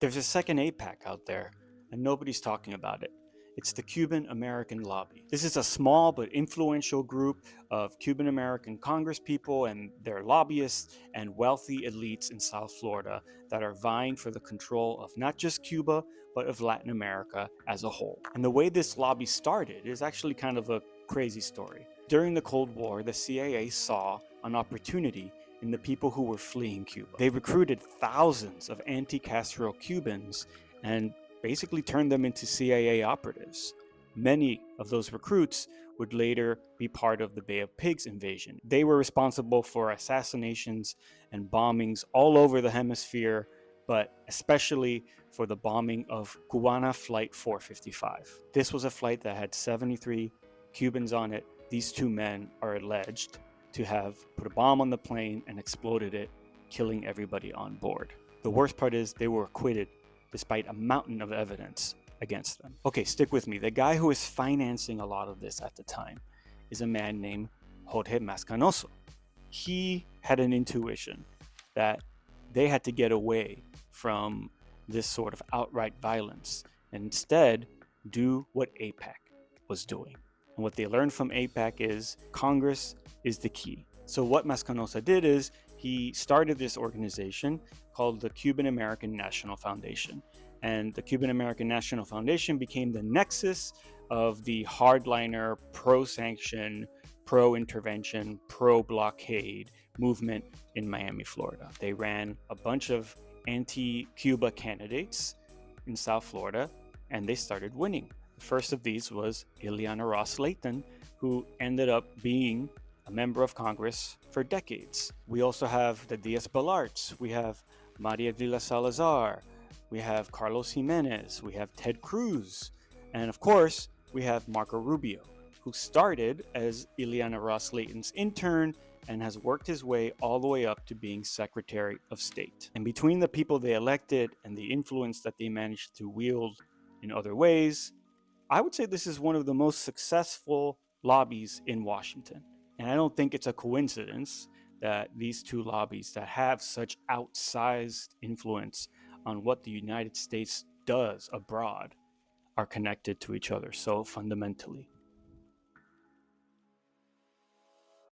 There's a second APAC out there, and nobody's talking about it. It's the Cuban American Lobby. This is a small but influential group of Cuban American congresspeople and their lobbyists and wealthy elites in South Florida that are vying for the control of not just Cuba, but of Latin America as a whole. And the way this lobby started is actually kind of a crazy story. During the Cold War, the CIA saw an opportunity in the people who were fleeing Cuba. They recruited thousands of anti-Castro Cubans and basically turned them into CIA operatives. Many of those recruits would later be part of the Bay of Pigs invasion. They were responsible for assassinations and bombings all over the hemisphere, but especially for the bombing of Cubana Flight 455. This was a flight that had 73 Cubans on it. These two men are alleged to have put a bomb on the plane and exploded it, killing everybody on board. The worst part is they were acquitted despite a mountain of evidence against them. Okay, stick with me. The guy who is financing a lot of this at the time is a man named Jorge Mascanoso. He had an intuition that they had to get away from this sort of outright violence and instead do what AIPAC was doing. And what they learned from AIPAC is Congress is the key. So what Mascanosa did is he started this organization called the Cuban American National Foundation. And the Cuban American National Foundation became the nexus of the hardliner, pro-sanction, pro-intervention, pro-blockade movement in Miami, Florida. They ran a bunch of anti-Cuba candidates in South Florida, and they started winning. The first of these was Ileana Ros-Lehtinen, who ended up being a member of Congress for decades. We also have the Diaz-Balarts, we have Maria Villa Salazar, we have Carlos Jimenez, we have Ted Cruz, and of course, we have Marco Rubio, who started as Ileana Ros-Lehtinen's intern and has worked his way all the way up to being Secretary of State. And between the people they elected and the influence that they managed to wield in other ways, I would say this is one of the most successful lobbies in Washington. And I don't think it's a coincidence that these two lobbies that have such outsized influence on what the United States does abroad are connected to each other so fundamentally.